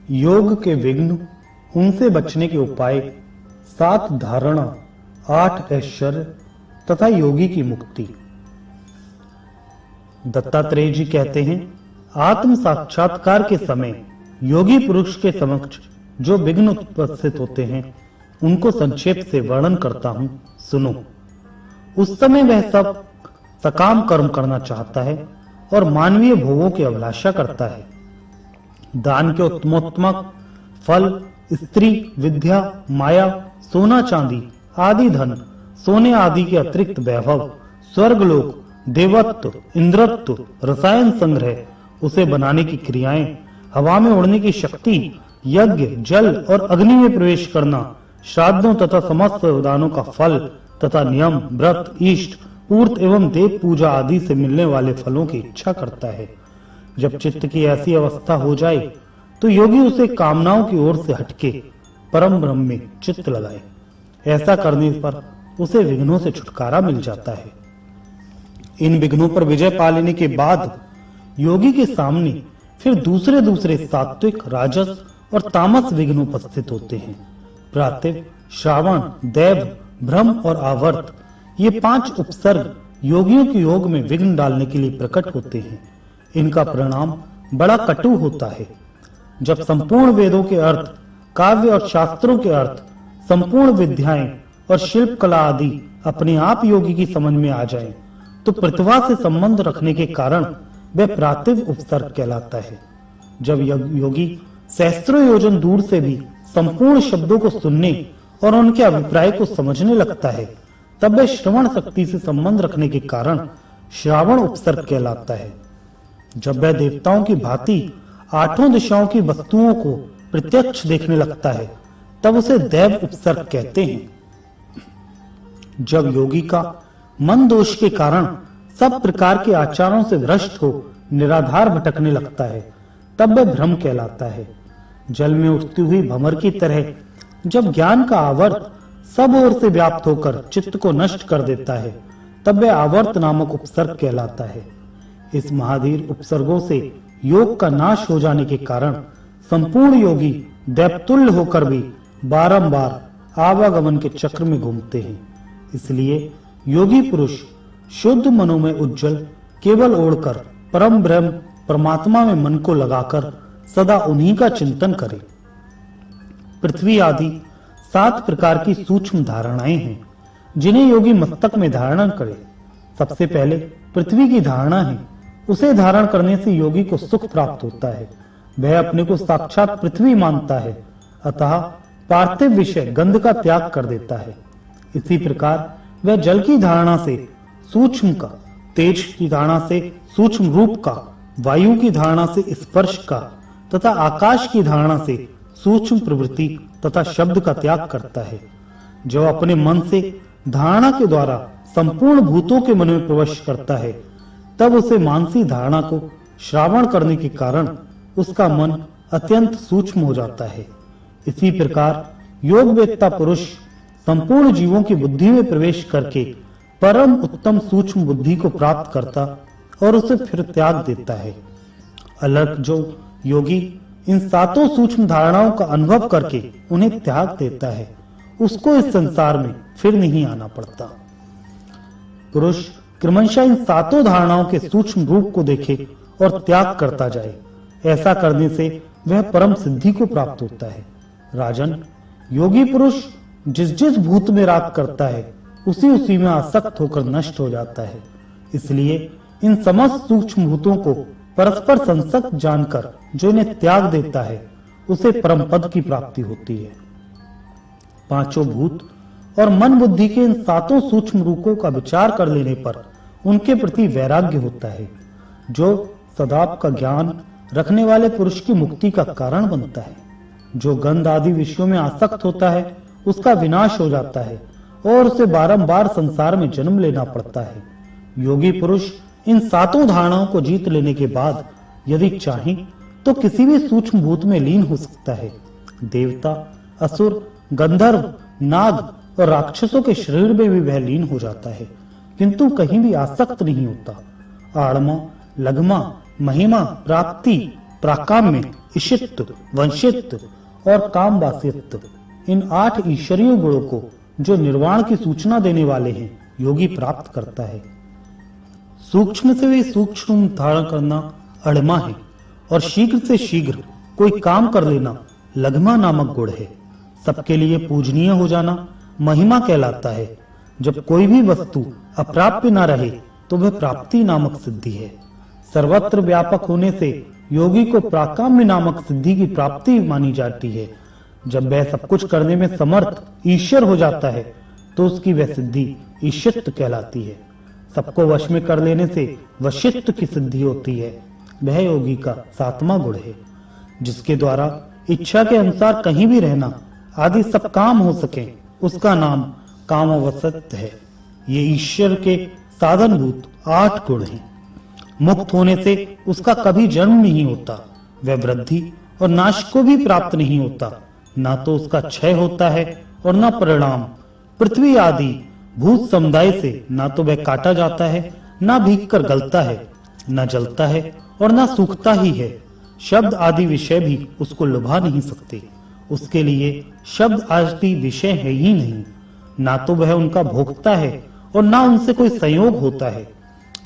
योग के विघ्न, उनसे बचने के उपाय, 7 धारणा, 8 ऐश्वर्य तथा योगी की मुक्ति। दत्तात्रेय जी कहते हैं, आत्म साक्षात्कार के समय योगी पुरुष के समक्ष जो विघ्न उपस्थित होते हैं उनको संक्षेप से वर्णन करता हूं, सुनो। उस समय वह सब सकाम कर्म करना चाहता है और मानवीय भोगों की अभिलाषा करता है। दान के उत्तमोत्तम फल, स्त्री, विद्या, माया, सोना चांदी आदि धन, सोने आदि के अतिरिक्त वैभव, स्वर्गलोक, देवत्व, इंद्रत्व, रसायन संग्रह, उसे बनाने की क्रियाएं, हवा में उड़ने की शक्ति, यज्ञ, जल और अग्नि में प्रवेश करना, श्राद्धों तथा समस्त दानों का फल तथा नियम, व्रत, इष्ट, पूर्त एवं देव पूजा आदि से मिलने वाले फलों की इच्छा करता है। जब चित्त की ऐसी अवस्था हो जाए तो योगी उसे कामनाओं की ओर से हटके परम ब्रह्म में चित्त लगाए। ऐसा करने पर उसे विघ्नों से छुटकारा मिल जाता है। इन विघ्नों पर विजय पा लेने के बाद योगी के सामने फिर दूसरे सात्विक, राजस और तामस विघ्न उपस्थित होते हैं। प्रातिभ, श्रावण, दैव, ब्रह्म और आवर्त, ये 5 उपसर्ग योगियों के योग में विघ्न डालने के लिए प्रकट होते हैं। इनका परिणाम बड़ा कटु होता है। जब संपूर्ण वेदों के अर्थ, काव्य और शास्त्रों के अर्थ, संपूर्ण विद्याएं और शिल्प कला आदि अपने आप योगी की समझ में आ जाए तो पृथ्वा से संबंध रखने के कारण वह प्रातिभ उपसर्ग कहलाता है। जब योगी सहस्त्रों योजन दूर से भी संपूर्ण शब्दों को सुनने और उनके अभिप्राय को समझने लगता है, तब वह श्रवण शक्ति से संबंध रखने के कारण श्रावण उपसर्ग कहलाता है। जब वह देवताओं की भांति 8 दिशाओं की वस्तुओं को प्रत्यक्ष देखने लगता है, तब उसे दैव उपसर्ग कहते हैं। जब योगी का मन दोष के कारण सब प्रकार के आचारों से भ्रष्ट हो निराधार भटकने लगता है, तब वह भ्रम कहलाता है। जल में उठती हुई भंवर की तरह जब ज्ञान का आवर्त सब ओर से व्याप्त होकर चित्त को नष्ट कर देता है, तब वह आवर्त नामक उपसर्ग कहलाता है। इस महाधीर उपसर्गों से योग का नाश हो जाने के कारण संपूर्ण योगी दैवतुल्य होकर भी बारंबार आवागमन के चक्र में घूमते हैं। इसलिए योगी पुरुष शुद्ध मनोमय उज्जवल केवल ओढ़कर परम ब्रह्म परमात्मा में मन को लगाकर सदा उन्हीं का चिंतन करे। पृथ्वी आदि 7 प्रकार की सूक्ष्म धारणाएं हैं जिन्हें योगी मस्तक में धारण करे। सबसे पहले पृथ्वी की धारणा है। उसे धारण करने से योगी को सुख प्राप्त होता है। वह अपने को साक्षात पृथ्वी मानता है, अतः पार्थिव विषय गंध का त्याग कर देता है। इसी प्रकार वह जल की धारणा से सूक्ष्म का, तेज की धारणा से सूक्ष्म रूप का, वायु की धारणा से स्पर्श का तथा आकाश की धारणा से सूक्ष्म प्रवृत्ति तथा शब्द का त्याग करता है। जो अपने मन से धारणा के द्वारा संपूर्ण भूतों के मन में प्रवेश करता है, तब उसे मानसी धारणा को श्रावण करने के कारण उसका मन अत्यंत सूक्ष्म हो जाता है। इसी प्रकार योग वेत्ता पुरुष संपूर्ण जीवों की बुद्धि में प्रवेश करके परम उत्तम सूक्ष्म बुद्धि को प्राप्त करता और उसे फिर त्याग देता है। अलग जो योगी इन 7 सूक्ष्म धारणाओं का अनुभव करके उन्हें त्याग देता है, उसको इस संसार में फिर नहीं आना पड़ता। पुरुष क्रमशः इन 7 धारणाओं के सूक्ष्म रूप को देखे और त्याग करता जाए। ऐसा करने से वह परम सिद्धि को प्राप्त होता है। राजन, योगी पुरुष जिस भूत में राग करता है उसी में आसक्त होकर नष्ट हो जाता है। इसलिए इन समस्त सूक्ष्म भूतों को परस्पर संसक्त जानकर जो इन्हें त्याग देता है उसे परम पद की प्राप्ति होती है। 5 भूत और मन बुद्धि के इन 7 सूक्ष्म रूपों का विचार कर लेने पर उनके प्रति वैराग्य होता है, जो सदाप का ज्ञान रखने वाले पुरुष की मुक्ति का कारण बनता है। जो गंध आदि विषयों में आसक्त होता है उसका विनाश हो जाता है और उसे बारंबार संसार में जन्म लेना पड़ता है। योगी पुरुष इन 7 धारणाओं को जीत लेने के बाद यदि चाहे तो किसी भी सूक्ष्म भूत में लीन हो सकता है। देवता, असुर, गंधर्व, नाग और राक्षसों के शरीर में भी वह लीन हो जाता है, किंतु कहीं भी आसक्त नहीं होता। आड़मा, लघमा, महिमा, प्राप्ति, प्राकाम्य, इशित्व, वंशित्व और कामवासित्व, इन 8 ईश्वरीय गुणों को जो निर्वाण की सूचना देने वाले हैं, योगी प्राप्त करता है। सूक्ष्म से भी सूक्ष्म धारण करना अड़मा है और शीघ्र से शीघ्र कोई काम कर लेना लघमा नामक गुण है। सबके लिए पूजनीय हो जाना महिमा कहलाता है। जब कोई भी वस्तु अप्राप्य न रहे तो वह प्राप्ति नामक सिद्धि है। सर्वत्र व्यापक होने से योगी को प्राकाम्य नामक सिद्धि की प्राप्ति मानी जाती है। जब वह सब कुछ करने में समर्थ ईश्वर हो जाता है तो उसकी वह सिद्धि ईशित्व कहलाती है। सबको वश में कर लेने से वशित्व की सिद्धि होती है। वह योगी का 7वां गुण है, जिसके द्वारा इच्छा के अनुसार कहीं भी रहना आदि सब काम हो सके, उसका नाम कामवसत है। ये ईश्वर के साधनभूत 8 गुण हैं। मुक्त होने से उसका कभी जन्म नहीं होता, वह वृद्धि और नाश को भी प्राप्त नहीं होता। ना तो उसका क्षय होता है और न परिणाम। पृथ्वी आदि भूत समुदाय से ना तो वह काटा जाता है, ना भीग कर गलता है, न जलता है और न सूखता ही है। शब्द आदि विषय भी उसको लुभा नहीं सकते। उसके लिए शब्द आदि विषय है ही नहीं। ना तो वह उनका भोगता है और ना उनसे कोई संयोग होता है।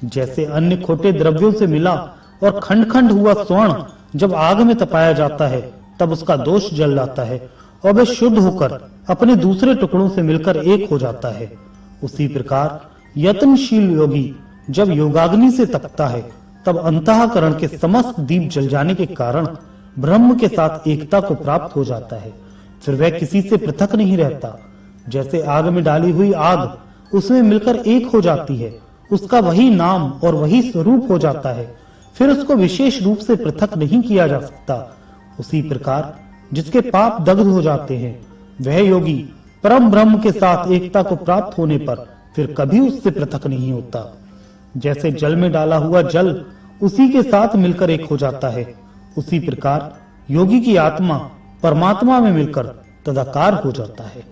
जैसे अन्य खोटे द्रव्यों से मिला और खंड खंड हुआ स्वर्ण जब आग में तपाया जाता है तब उसका दोष जल जाता है और वह शुद्ध होकर अपने दूसरे टुकड़ों से मिलकर एक हो जाता है। उसी प्रकार यत्नशील योगी जब योगाग्नि से तपता है तब अंतःकरण के समस्त दीप जल जाने के कारण ब्रह्म के साथ एकता को प्राप्त हो जाता है। फिर वह किसी से पृथक नहीं रहता। जैसे आग में डाली हुई आग उसमें मिलकर एक हो जाती है, उसका वही नाम और वही स्वरूप हो जाता है। फिर उसको विशेष रूप से पृथक नहीं किया जा सकता। उसी प्रकार जिसके पाप दग्ध हो जाते हैं वह योगी परम ब्रह्म के साथ एकता को प्राप्त होने पर फिर कभी उससे पृथक नहीं होता। जैसे जल में डाला हुआ जल उसी के साथ मिलकर एक हो जाता है, उसी प्रकार योगी की आत्मा परमात्मा में मिलकर तदाकार हो जाता है।